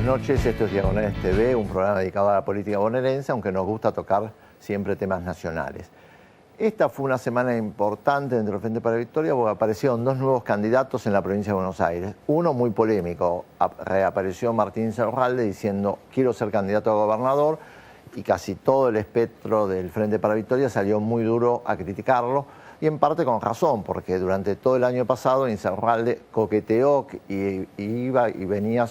noches, esto es Diagonales TV, un programa dedicado a la política bonaerense, aunque nos gusta tocar siempre temas nacionales. Esta fue una semana importante dentro del Frente para la Victoria porque aparecieron dos nuevos candidatos en la provincia de Buenos Aires. Uno muy polémico, reapareció Martín Insaurralde diciendo quiero ser candidato a gobernador y casi todo el espectro del Frente para la Victoria salió muy duro a criticarlo y en parte con razón, porque durante todo el año pasado Insaurralde coqueteó y iba y venía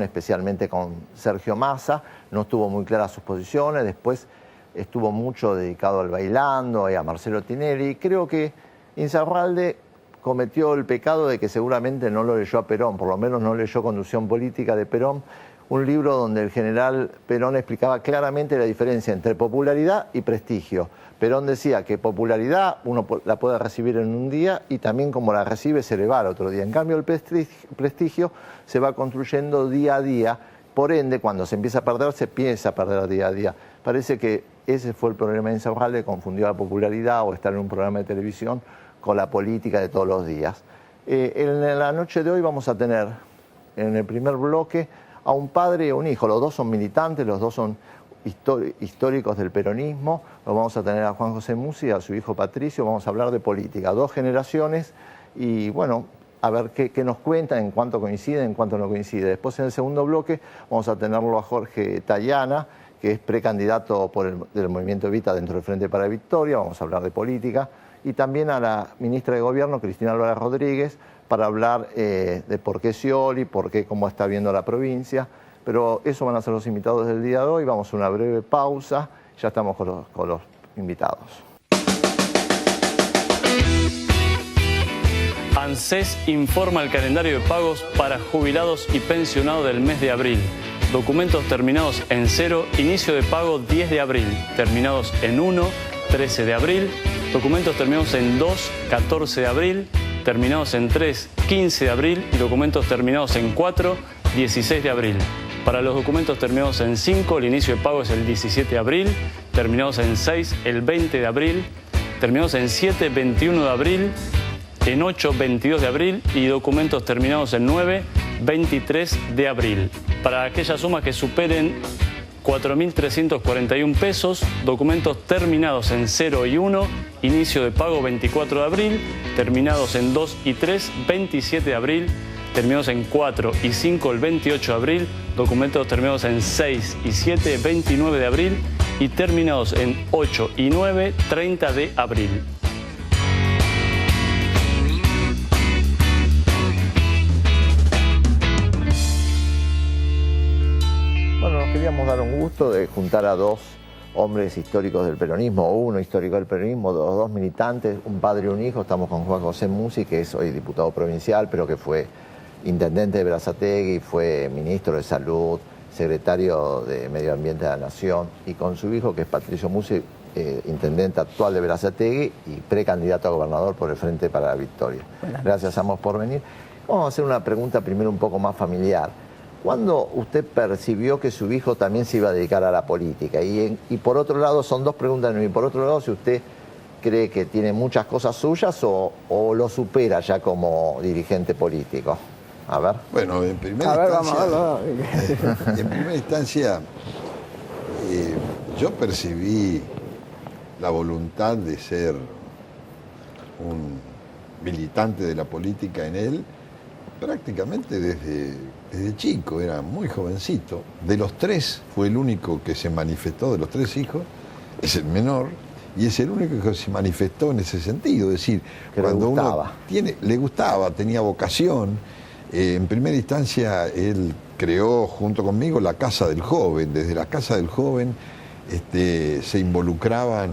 especialmente con Sergio Massa, no estuvo muy claras sus posiciones, después estuvo mucho dedicado al bailando y a Marcelo Tinelli. Creo que Insaurralde cometió el pecado de que seguramente no lo leyó a Perón, por lo menos no leyó Conducción Política de Perón, un libro donde el general Perón explicaba claramente la diferencia entre popularidad y prestigio. Perón decía que popularidad uno la puede recibir en un día y también como la recibe se le va al otro día. En cambio el prestigio se va construyendo día a día, por ende cuando se empieza a perder día a día. Parece que ese fue el problema de Insaurralde, confundió la popularidad o estar en un programa de televisión con la política de todos los días. En la noche de hoy vamos a tener en el primer bloque a un padre y a un hijo, los dos son militantes, los dos son históricos del peronismo, lo vamos a tener a Juan José Musi y a su hijo Patricio, vamos a hablar de política, dos generaciones y bueno, a ver qué nos cuentan, en cuánto coincide, en cuánto no coincide. Después en el segundo bloque vamos a tenerlo a Jorge Tayana, que es precandidato del Movimiento Evita dentro del Frente para la Victoria, vamos a hablar de política, y también a la ministra de Gobierno, Cristina Álvarez Rodríguez, para hablar de por qué Scioli, cómo está viendo la provincia. Pero eso van a ser los invitados del día de hoy. Vamos a una breve pausa. Ya estamos con los invitados. ANSES informa el calendario de pagos para jubilados y pensionados del mes de abril. Documentos terminados en 0, inicio de pago 10 de abril. Terminados en 1, 13 de abril. Documentos terminados en 2, 14 de abril. Terminados en 3, 15 de abril. Y documentos terminados en 4, 16 de abril. Para los documentos terminados en 5, el inicio de pago es el 17 de abril, terminados en 6, el 20 de abril, terminados en 7, 21 de abril, en 8, 22 de abril y documentos terminados en 9, 23 de abril. Para aquellas sumas que superen 4.341 pesos, documentos terminados en 0 y 1, inicio de pago 24 de abril, terminados en 2 y 3, 27 de abril, terminados en 4 y 5 el 28 de abril, documentos terminados en 6 y 7, 29 de abril y terminados en 8 y 9, 30 de abril. Bueno, nos queríamos dar un gusto de juntar a dos hombres históricos del peronismo, uno histórico del peronismo, dos militantes, un padre y un hijo. Estamos con Juan José Musi, que es hoy diputado provincial, pero que fue intendente de Berazategui, fue ministro de Salud, secretario de Medio Ambiente de la Nación, y con su hijo, que es Patricio Musi, intendente actual de Berazategui y precandidato a gobernador por el Frente para la Victoria. Gracias a ambos por venir. Vamos a hacer una pregunta primero un poco más familiar. ¿Cuándo usted percibió que su hijo también se iba a dedicar a la política? Y por otro lado, son dos preguntas, y por otro lado, si usted cree que tiene muchas cosas suyas o lo supera ya como dirigente político. A ver. Bueno, en primera instancia, yo percibí la voluntad de ser un militante de la política en él prácticamente desde chico, era muy jovencito. De los tres fue el único que se manifestó, de los tres hijos, es el menor, y es el único que se manifestó en ese sentido, es decir, que cuando uno le gustaba, tenía vocación. En primera instancia, él creó junto conmigo la Casa del Joven. Desde la Casa del Joven se involucraban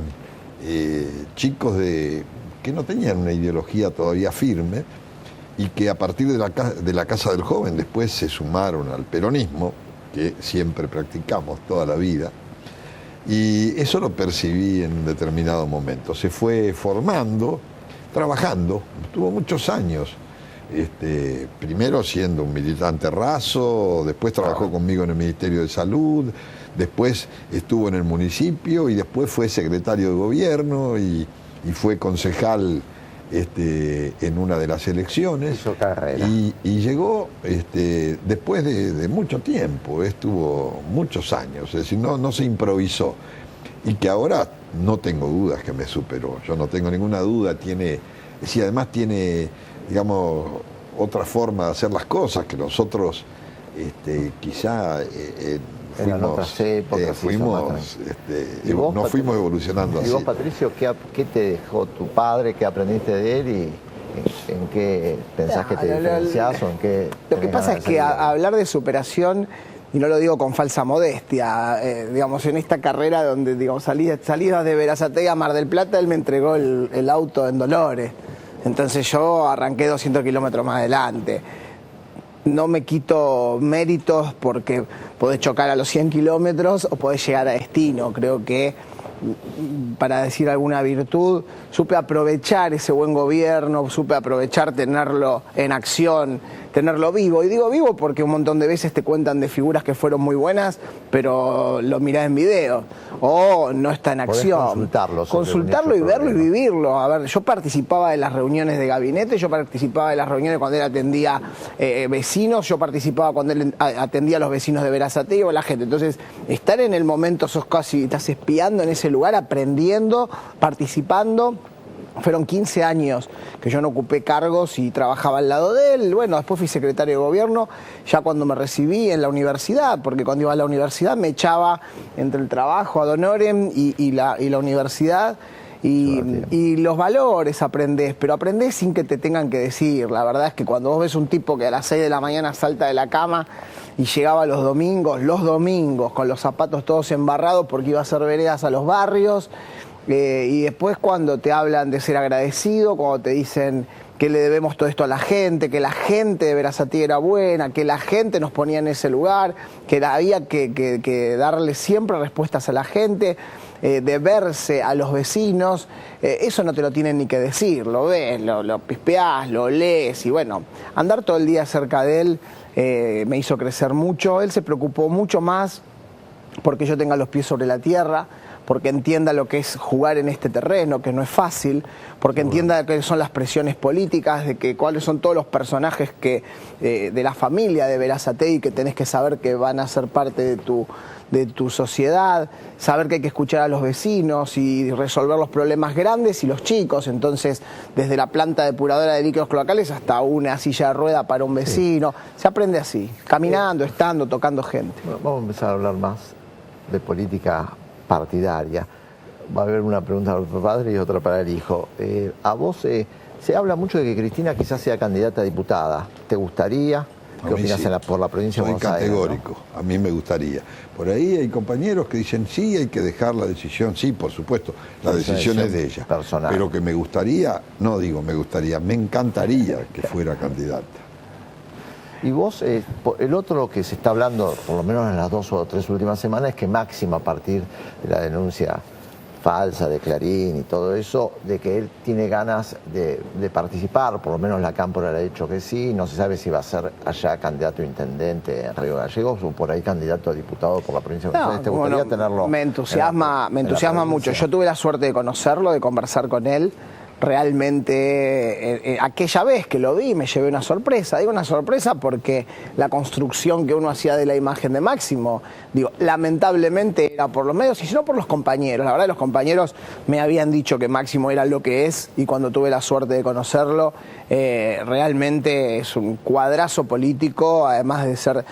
chicos que no tenían una ideología todavía firme y que a partir de la Casa del Joven después se sumaron al peronismo, que siempre practicamos toda la vida. Y eso lo percibí en un determinado momento. Se fue formando, trabajando, estuvo muchos años. Primero siendo un militante raso, después trabajó conmigo en el Ministerio de Salud, después estuvo en el municipio y después fue secretario de gobierno y fue concejal en una de las elecciones. Hizo carrera. Y llegó después de mucho tiempo, estuvo muchos años, es decir, no se improvisó. Y que ahora no tengo dudas que me superó, yo no tengo ninguna duda, además tiene, digamos, otra forma de hacer las cosas que nosotros quizá eran otras épocas, fuimos evolucionando así. ¿Y vos, Patricio, qué te dejó tu padre, qué aprendiste de él y en qué pensás que te diferenciás o en qué? Lo que pasa es que hablar de superación, y no lo digo con falsa modestia, digamos, en esta carrera donde, digamos, salidas de Berazategui a Mar del Plata, él me entregó el auto en Dolores. Entonces yo arranqué 200 kilómetros más adelante. No me quito méritos porque podés chocar a los 100 kilómetros o podés llegar a destino. Creo que, para decir alguna virtud, supe aprovechar ese buen gobierno, supe aprovechar tenerlo en acción, tenerlo vivo. Y digo vivo porque un montón de veces te cuentan de figuras que fueron muy buenas, pero lo mirás en video o no está en acción. Consultarlo y verlo y vivirlo. A ver, yo participaba de las reuniones de gabinete, yo participaba de las reuniones cuando él atendía vecinos, yo participaba cuando él atendía a los vecinos de Berazategui o la gente. Entonces, estar en el momento, estás espiando en ese lugar, aprendiendo, participando. Fueron 15 años que yo no ocupé cargos y trabajaba al lado de él. Bueno, después fui secretario de gobierno ya cuando me recibí en la universidad, porque cuando iba a la universidad me echaba entre el trabajo ad honorem y la universidad. Y los valores aprendés, pero aprendés sin que te tengan que decir. La verdad es que cuando vos ves un tipo que a las 6 de la mañana salta de la cama y llegaba los domingos, con los zapatos todos embarrados porque iba a hacer veredas a los barrios, y después cuando te hablan de ser agradecido, cuando te dicen que le debemos todo esto a la gente, que la gente de Berazategui era buena, que la gente nos ponía en ese lugar, que había que darle siempre respuestas a la gente, de verse a los vecinos, eso no te lo tienen ni que decir, lo ves, lo pispeás, lo lees, y bueno, andar todo el día cerca de él me hizo crecer mucho. Él se preocupó mucho más porque yo tenga los pies sobre la tierra, porque entienda lo que es jugar en este terreno, que no es fácil, porque entienda qué son las presiones políticas, de que cuáles son todos los personajes de la familia de Berazategui que tenés que saber que van a ser parte de tu sociedad, saber que hay que escuchar a los vecinos y resolver los problemas grandes y los chicos. Entonces, desde la planta depuradora de líquidos cloacales hasta una silla de rueda para un vecino, se aprende así, caminando, estando, tocando gente. Bueno, vamos a empezar a hablar más de política partidaria. Va a haber una pregunta para el padre y otra para el hijo. A vos se habla mucho de que Cristina quizás sea candidata a diputada. ¿Te gustaría? ¿Qué opinas por la provincia de Buenos Aires? Soy categórico, ¿no? A mí me gustaría. Por ahí hay compañeros que dicen sí, hay que dejar la decisión. Sí, por supuesto, la decisión es de ella. Personal. Pero que me gustaría, no digo me gustaría, me encantaría que fuera candidata. Y vos, el otro que se está hablando, por lo menos en las 2 o 3 últimas semanas, es que Máximo, a partir de la denuncia falsa de Clarín y todo eso, de que él tiene ganas de participar, por lo menos la Cámpora le ha dicho que sí, no se sabe si va a ser allá candidato a intendente en Río Gallegos o por ahí candidato a diputado por la provincia de Buenos Aires. ¿Te gustaría tenerlo? Me entusiasma mucho. Yo tuve la suerte de conocerlo, de conversar con él. Realmente, aquella vez que lo vi me llevé una sorpresa. Digo una sorpresa porque la construcción que uno hacía de la imagen de Máximo, digo, lamentablemente era por los medios y si no por los compañeros. La verdad, los compañeros me habían dicho que Máximo era lo que es y cuando tuve la suerte de conocerlo, realmente es un cuadrazo político, además de ser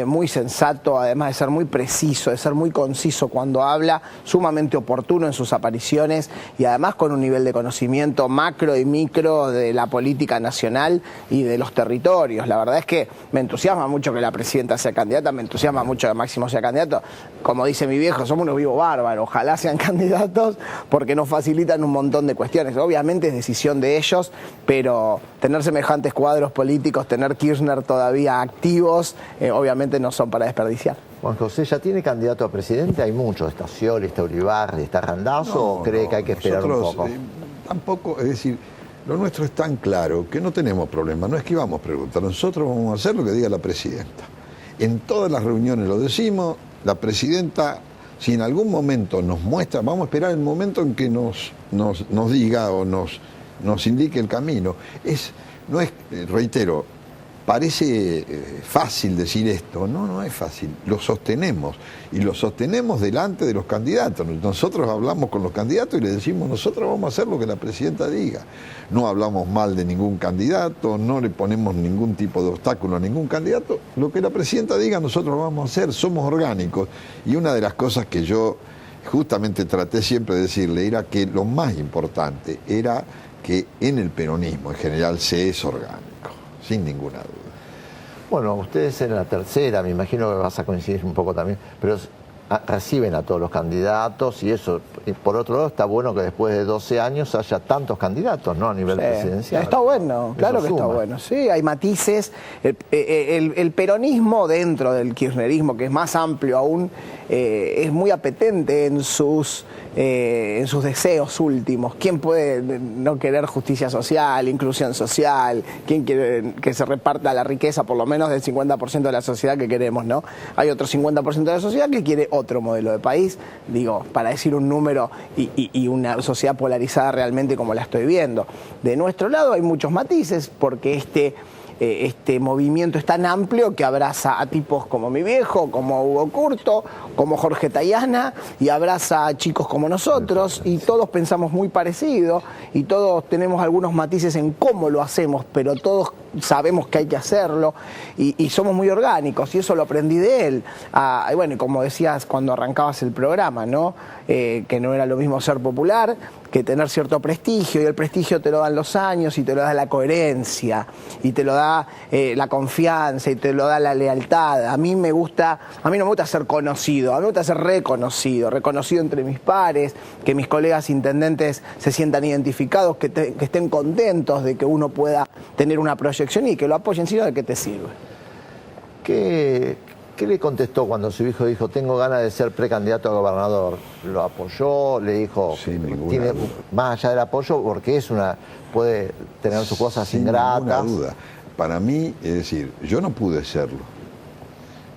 muy sensato, además de ser muy preciso, de ser muy conciso cuando habla, sumamente oportuno en sus apariciones y además con un nivel de conocimiento macro y micro de la política nacional y de los territorios. La verdad es que me entusiasma mucho que la presidenta sea candidata, me entusiasma mucho que Máximo sea candidato. Como dice mi viejo, somos unos vivos bárbaros, ojalá sean candidatos porque nos facilitan un montón de cuestiones. Obviamente es decisión de ellos, pero tener semejantes cuadros políticos, tener Kirchner todavía activos, obviamente no son para desperdiciar. Juan José, ¿ya tiene candidato a presidente? Hay muchos, está Scioli, está Ulibarri, está Randazzo, ¿o cree que hay que esperar un poco? Tampoco, es decir, lo nuestro es tan claro que no tenemos problema, no es que íbamos a preguntar, nosotros vamos a hacer lo que diga la presidenta. En todas las reuniones lo decimos, la presidenta, si en algún momento nos muestra, vamos a esperar el momento en que nos diga o nos nos indique el camino. No es, reitero, parece fácil decir esto, no es fácil, lo sostenemos y lo sostenemos delante de los candidatos. Nosotros hablamos con los candidatos y les decimos, nosotros vamos a hacer lo que la presidenta diga. No hablamos mal de ningún candidato, no le ponemos ningún tipo de obstáculo a ningún candidato. Lo que la presidenta diga nosotros lo vamos a hacer, somos orgánicos. Y una de las cosas que yo justamente traté siempre de decirle era que lo más importante era que en el peronismo en general se es orgánico. Sin ninguna duda. Bueno, ustedes en la tercera, me imagino que vas a coincidir un poco también, pero reciben a todos los candidatos y eso, y por otro lado, está bueno que después de 12 años haya tantos candidatos, ¿no? A nivel presidencial. Está bueno, claro que está bueno. Sí, hay matices. El peronismo dentro del kirchnerismo, que es más amplio aún, es muy apetente en sus deseos últimos. ¿Quién puede no querer justicia social, inclusión social? ¿Quién quiere que se reparta la riqueza, por lo menos del 50% de la sociedad que queremos, ¿no? Hay otro 50% de la sociedad que quiere otro modelo de país, digo, para decir un número y una sociedad polarizada realmente como la estoy viendo. De nuestro lado hay muchos matices, porque este movimiento es tan amplio que abraza a tipos como mi viejo, como Hugo Curto, como Jorge Tayana, y abraza a chicos como nosotros, y todos pensamos muy parecido, y todos tenemos algunos matices en cómo lo hacemos, pero todos sabemos que hay que hacerlo, y somos muy orgánicos, y eso lo aprendí de él. Y bueno, como decías cuando arrancabas el programa, ¿no? Que no era lo mismo ser popular que tener cierto prestigio, y el prestigio te lo dan los años, y te lo da la coherencia, y te lo da la confianza, y te lo da la lealtad. A mí no me gusta ser conocido, a mí me gusta ser reconocido entre mis pares, que mis colegas intendentes se sientan identificados, que estén contentos de que uno pueda tener una proyección y que lo apoyen, sino de que te sirve. ¿Qué le contestó cuando su hijo dijo, tengo ganas de ser precandidato a gobernador? ¿Lo apoyó? Le dijo, más allá del apoyo, porque puede tener sus cosas ingratas. Sin ninguna duda. Para mí, es decir, yo no pude serlo.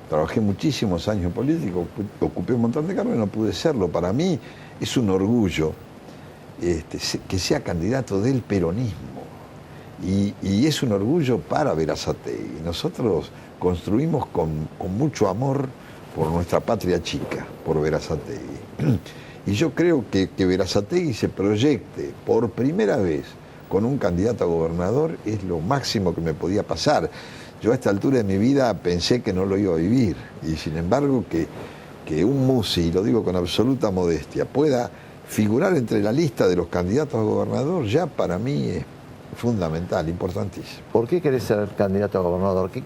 Trabajé muchísimos años en política, ocupé un montón de cargos y no pude serlo. Para mí es un orgullo que sea candidato del peronismo. Y es un orgullo para Berazategui. Nosotros construimos con mucho amor por nuestra patria chica, por Berazategui. Y yo creo que Berazategui se proyecte por primera vez con un candidato a gobernador es lo máximo que me podía pasar. Yo a esta altura de mi vida pensé que no lo iba a vivir, y sin embargo que un Musi, y lo digo con absoluta modestia, pueda figurar entre la lista de los candidatos a gobernador, ya para mí es fundamental, importantísimo. ¿Por qué querés ser candidato a gobernador? ¿Qué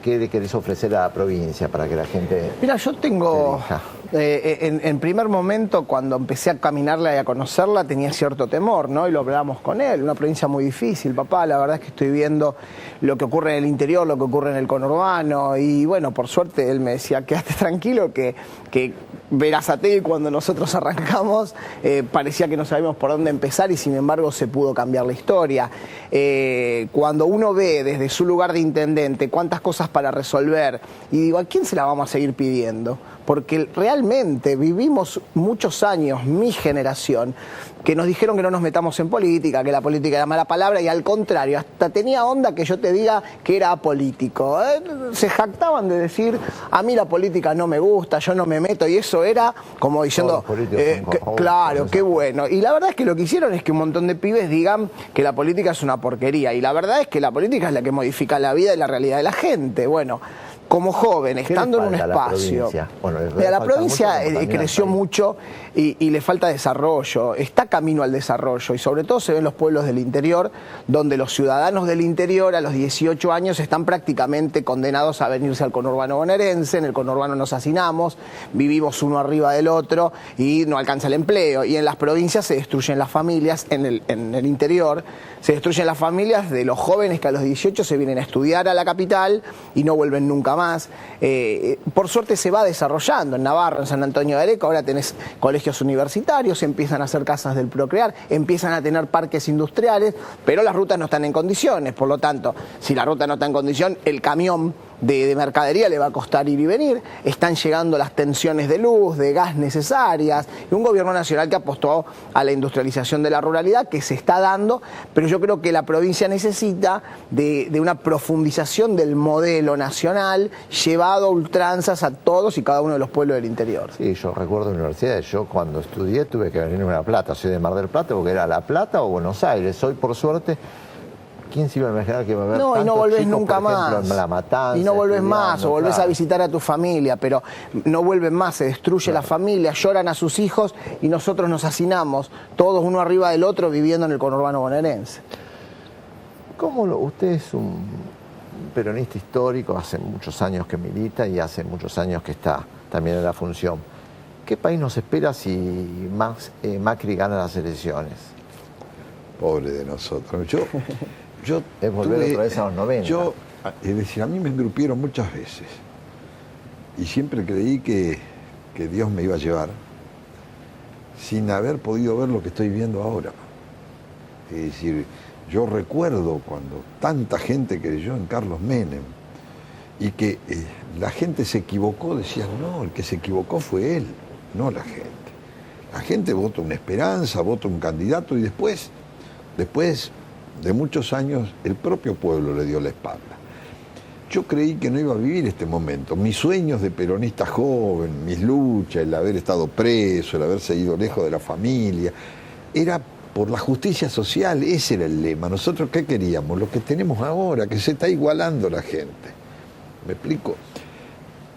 le querés ofrecer a la provincia para que la gente... Mira, yo tengo... en primer momento, cuando empecé a caminarla y a conocerla, tenía cierto temor, ¿no? Y lo hablamos con él. Una provincia muy difícil, papá. La verdad es que estoy viendo lo que ocurre en el interior, lo que ocurre en el conurbano. Y bueno, por suerte, él me decía, quédate tranquilo, que Berazategui, cuando nosotros arrancamos, parecía que no sabíamos por dónde empezar, y sin embargo se pudo cambiar la historia. Cuando uno ve desde su lugar de intendente cuántas cosas para resolver, y digo, ¿a quién se la vamos a seguir pidiendo? Porque realmente vivimos muchos años, mi generación, que nos dijeron que no nos metamos en política, que la política era mala palabra, y al contrario, hasta tenía onda que yo te diga que era apolítico. Se jactaban de decir, a mí la política no me gusta, yo no me meto, y eso era como diciendo, claro, qué bueno. Y la verdad es que lo que hicieron es que un montón de pibes digan que la política es una porquería, y la verdad es que la política es la que modifica la vida y la realidad de la gente. Bueno, como joven, estando en un espacio... La provincia creció mucho y le falta desarrollo, está camino al desarrollo, y sobre todo se ve en los pueblos del interior, donde los ciudadanos del interior a los 18 años están prácticamente condenados a venirse al conurbano bonaerense. En el conurbano nos hacinamos, vivimos uno arriba del otro y no alcanza el empleo, y en las provincias se destruyen las familias, en el interior se destruyen las familias de los jóvenes que a los 18 se vienen a estudiar a la capital y no vuelven nunca más. Por suerte se va desarrollando en Navarra, en San Antonio de Areco, ahora tenés colegios universitarios, empiezan a hacer casas del Procrear, empiezan a tener parques industriales, pero las rutas no están en condiciones. Por lo tanto, si la ruta no está en condición, el camión de mercadería le va a costar ir y venir, están llegando las tensiones de luz, de gas necesarias, y un gobierno nacional que apostó a la industrialización de la ruralidad, que se está dando, pero yo creo que la provincia necesita de una profundización del modelo nacional llevado a ultranzas a todos y cada uno de los pueblos del interior. Sí, yo recuerdo universidades, yo cuando estudié tuve que venirme a La Plata, soy de Mar del Plata porque era La Plata o Buenos Aires, hoy por suerte... ¿Quién se iba a imaginar que iba a haber no, y no volvés chicos, nunca por ejemplo, más. En La Matanza, y no volvés más, o volvés claro. a visitar a tu familia, pero no vuelven más, se destruye la familia, lloran a sus hijos y nosotros nos hacinamos, todos uno arriba del otro, viviendo en el conurbano bonaerense. Usted es un peronista histórico, hace muchos años que milita y hace muchos años que está también en la función. ¿Qué país nos espera si Macri gana las elecciones? Pobre de nosotros. Yo Es volver otra vez a los 90. Es decir, a mí me engrupieron muchas veces y siempre creí que Dios me iba a llevar sin haber podido ver lo que estoy viendo ahora. Es decir, yo recuerdo cuando tanta gente creyó en Carlos Menem y que la gente se equivocó, decían, no, el que se equivocó fue él, no la gente. La gente vota una esperanza, vota un candidato y después de muchos años, el propio pueblo le dio la espalda. Yo creí que no iba a vivir este momento. Mis sueños de peronista joven, mis luchas, el haber estado preso, el haber seguido lejos de la familia, era por la justicia social, ese era el lema. Nosotros, ¿qué queríamos? Lo que tenemos ahora, que se está igualando la gente. ¿Me explico?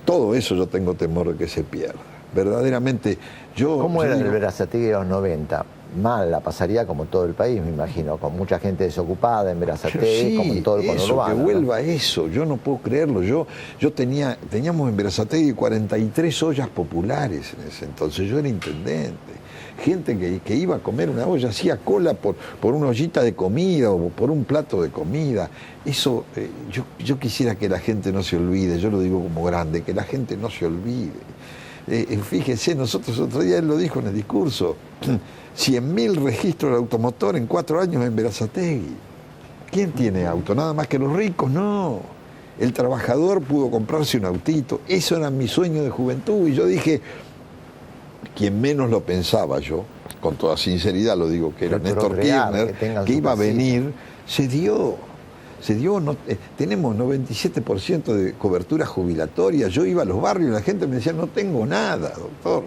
Todo eso yo tengo temor de que se pierda. Verdaderamente, ¿Cómo era el Berazategui de los 90? Mal, la pasaría como todo el país, me imagino, con mucha gente desocupada en Berazategui, sí, como en todo el conurbano. Que vuelva eso, yo no puedo creerlo. Teníamos en Berazategui 43 ollas populares en ese entonces, yo era intendente. Gente que iba a comer una olla, hacía cola por una ollita de comida o por un plato de comida. Eso, yo quisiera que la gente no se olvide, yo lo digo como grande, que la gente no se olvide. Fíjese, nosotros otro día, él lo dijo en el discurso, 100.000 registros de automotor en 4 años en Berazategui. ¿Quién tiene auto? ¿Nada más que los ricos? No. El trabajador pudo comprarse un autito. Eso era mi sueño de juventud. Y yo dije, quien menos lo pensaba yo, con toda sinceridad lo digo, que era Néstor Kirchner, que iba a venir, se dio. Tenemos 97% de cobertura jubilatoria. Yo iba a los barrios y la gente me decía, no tengo nada, doctor.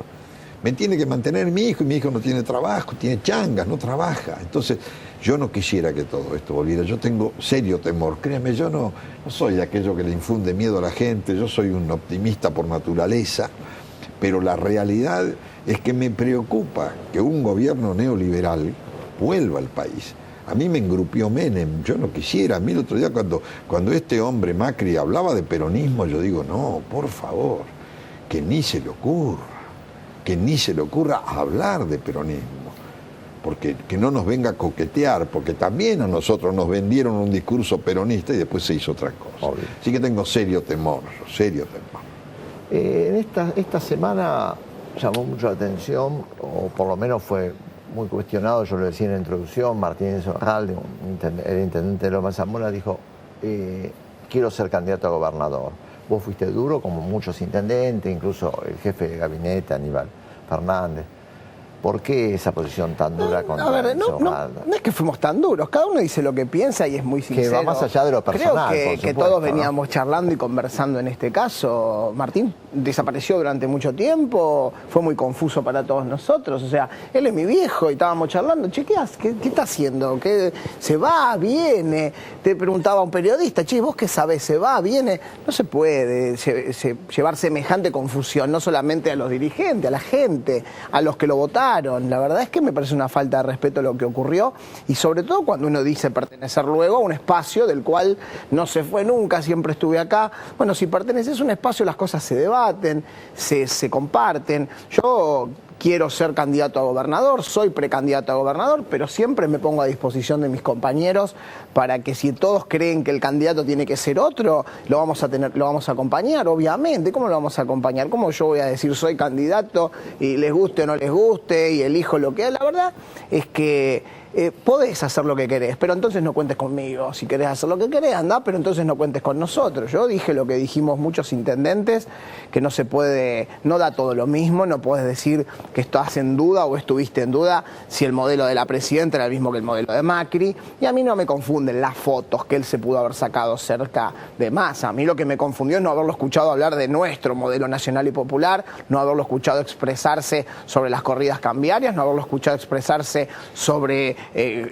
Me tiene que mantener mi hijo y mi hijo no tiene trabajo, tiene changas, no trabaja. Entonces, yo no quisiera que todo esto volviera. Yo tengo serio temor. Créame, yo no soy aquello que le infunde miedo a la gente. Yo soy un optimista por naturaleza. Pero la realidad es que me preocupa que un gobierno neoliberal vuelva al país. A mí me engrupió Menem, yo no quisiera. A mí el otro día cuando este hombre Macri hablaba de peronismo, yo digo, no, por favor, que ni se le ocurra hablar de peronismo, porque que no nos venga a coquetear, porque también a nosotros nos vendieron un discurso peronista y después se hizo otra cosa. Obvio. Así que tengo serio temor. En esta semana llamó mucho la atención, o por lo menos fue muy cuestionado, yo lo decía en la introducción, Martínez Orralde, el intendente de Loma de Zamora, dijo, quiero ser candidato a gobernador. Vos fuiste duro, como muchos intendentes, incluso el jefe de gabinete, Aníbal Fernández. ¿Por qué esa posición tan dura contra no es que fuimos tan duros, cada uno dice lo que piensa y es muy sincero. Que va más allá de lo personal, creo por supuesto, que todos veníamos charlando y conversando en este caso. Martín desapareció durante mucho tiempo, fue muy confuso para todos nosotros. O sea, él es mi viejo y estábamos charlando. Che, ¿qué está haciendo? ¿Qué, ¿se va? ¿Viene? Te preguntaba un periodista, che, ¿vos qué sabés? ¿Se va? ¿Viene? No se puede llevar semejante confusión, no solamente a los dirigentes, a la gente, a los que lo votaron. La verdad es que me parece una falta de respeto lo que ocurrió y sobre todo cuando uno dice pertenecer luego a un espacio del cual no se fue nunca, siempre estuve acá. Bueno, si perteneces a un espacio las cosas se debaten, se comparten. Yo quiero ser candidato a gobernador, soy precandidato a gobernador, pero siempre me pongo a disposición de mis compañeros para que si todos creen que el candidato tiene que ser otro, lo vamos a acompañar, obviamente. ¿Cómo lo vamos a acompañar? ¿Cómo yo voy a decir soy candidato y les guste o no les guste y elijo lo que es? La verdad es que podés hacer lo que querés, pero entonces no cuentes conmigo. Si querés hacer lo que querés, andá, pero entonces no cuentes con nosotros. Yo dije lo que dijimos muchos intendentes, que no se puede, no da todo lo mismo, no podés decir que estás en duda o estuviste en duda si el modelo de la presidenta era el mismo que el modelo de Macri. Y a mí no me confunden las fotos que él se pudo haber sacado cerca de Massa. A mí lo que me confundió es no haberlo escuchado hablar de nuestro modelo nacional y popular, no haberlo escuchado expresarse sobre las corridas cambiarias, no haberlo escuchado expresarse sobre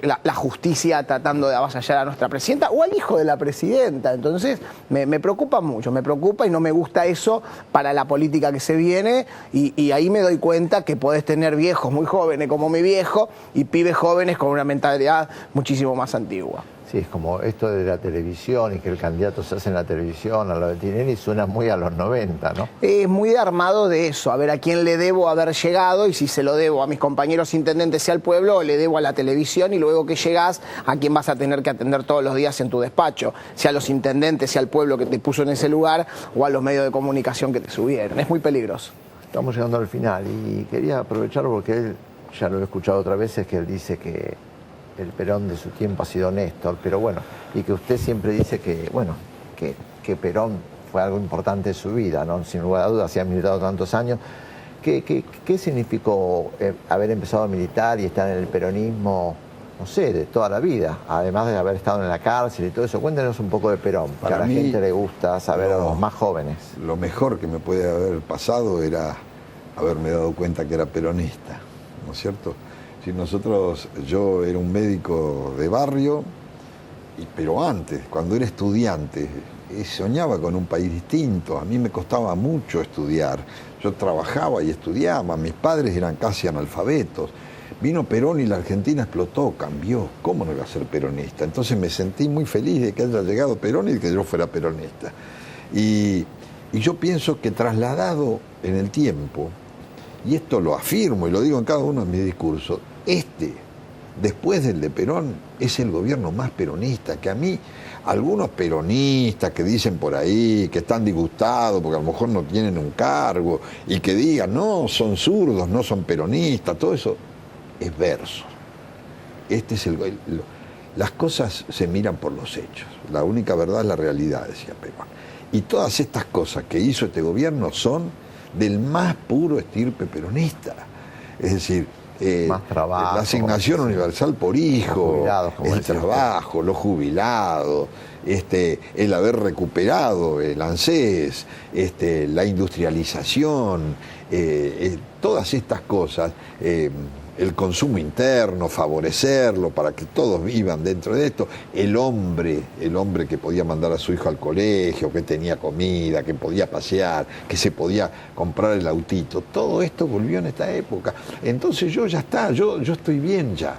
la justicia tratando de avasallar a nuestra presidenta o al hijo de la presidenta. Entonces me preocupa mucho, me preocupa y no me gusta eso para la política que se viene, y ahí me doy cuenta que podés tener viejos muy jóvenes como mi viejo y pibes jóvenes con una mentalidad muchísimo más antigua. Sí, es como esto de la televisión y que el candidato se hace en la televisión, a lo de Tinelli suena muy a los 90, ¿no? Es muy armado de eso, a ver a quién le debo haber llegado, y si se lo debo a mis compañeros intendentes y al pueblo, o le debo a la televisión, y luego que llegás, a quién vas a tener que atender todos los días en tu despacho, sea a los intendentes, sea al pueblo que te puso en ese lugar, o a los medios de comunicación que te subieron. Es muy peligroso. Estamos llegando al final y quería aprovechar porque él, ya lo he escuchado otras veces, que él dice que el Perón de su tiempo ha sido Néstor, pero bueno, y que usted siempre dice que, bueno, que Perón fue algo importante en su vida, ¿no? Sin lugar a dudas, si ha militado tantos años. ¿Qué significó haber empezado a militar y estar en el peronismo, no sé, de toda la vida, además de haber estado en la cárcel y todo eso? Cuéntenos un poco de Perón, que a la gente le gusta saber, a los más jóvenes. Lo mejor que me puede haber pasado era haberme dado cuenta que era peronista, ¿no es cierto? Si yo era un médico de barrio, pero antes, cuando era estudiante, soñaba con un país distinto. A mí me costaba mucho estudiar. Yo trabajaba y estudiaba, mis padres eran casi analfabetos. Vino Perón y la Argentina explotó, cambió. ¿Cómo no iba a ser peronista? Entonces me sentí muy feliz de que haya llegado Perón y de que yo fuera peronista. Y yo pienso que trasladado en el tiempo, y esto lo afirmo y lo digo en cada uno de mis discursos, después del de Perón, es el gobierno más peronista, que a mí, algunos peronistas que dicen por ahí, que están disgustados porque a lo mejor no tienen un cargo, y que digan, no, son zurdos, no son peronistas, todo eso es verso. Las cosas se miran por los hechos, la única verdad es la realidad, decía Perón. Y todas estas cosas que hizo este gobierno son del más puro estirpe peronista. Es decir, más trabajo, la asignación universal por hijo, el trabajo, los jubilados, el haber recuperado el ANSES, la industrialización, todas estas cosas, el consumo interno, favorecerlo para que todos vivan dentro de esto, el hombre que podía mandar a su hijo al colegio, que tenía comida, que podía pasear, que se podía comprar el autito, todo esto volvió en esta época. Entonces yo ya está, yo estoy bien ya,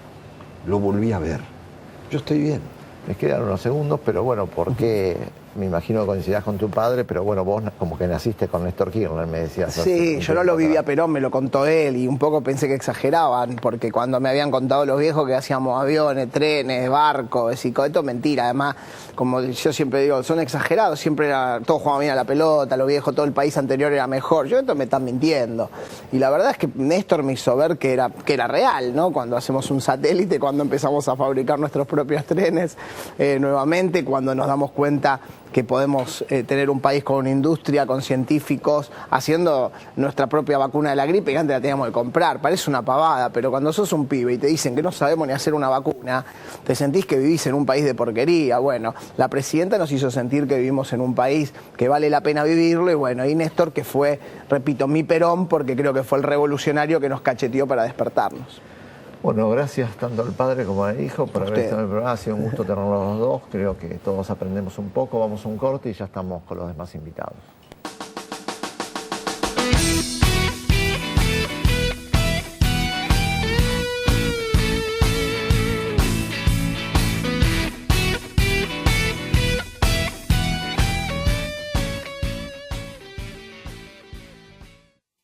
lo volví a ver, yo estoy bien. Me quedan unos segundos, pero bueno, porque me imagino que coincidirás con tu padre, pero bueno, vos como que naciste con Néstor Kirchner, me decías. Sí, yo no lo viví a Perón, me lo contó él, y un poco pensé que exageraban, porque cuando me habían contado los viejos que hacíamos aviones, trenes, barcos, y todo esto es mentira. Además, como yo siempre digo, son exagerados, siempre todos jugaban bien a la pelota, los viejos, todo el país anterior era mejor. Yo esto me están mintiendo. Y la verdad es que Néstor me hizo ver que era real, ¿no? Cuando hacemos un satélite, cuando empezamos a fabricar nuestros propios trenes nuevamente, cuando nos damos cuenta que podemos tener un país con una industria, con científicos, haciendo nuestra propia vacuna de la gripe, que antes la teníamos que comprar. Parece una pavada, pero cuando sos un pibe y te dicen que no sabemos ni hacer una vacuna, te sentís que vivís en un país de porquería. Bueno, la presidenta nos hizo sentir que vivimos en un país que vale la pena vivirlo, y bueno, y Néstor, que fue, repito, mi Perón, porque creo que fue el revolucionario que nos cacheteó para despertarnos. Bueno, gracias tanto al padre como al hijo por haber estado en el programa. Ha sido un gusto tenerlos los dos. Creo que todos aprendemos un poco. Vamos a un corte y ya estamos con los demás invitados.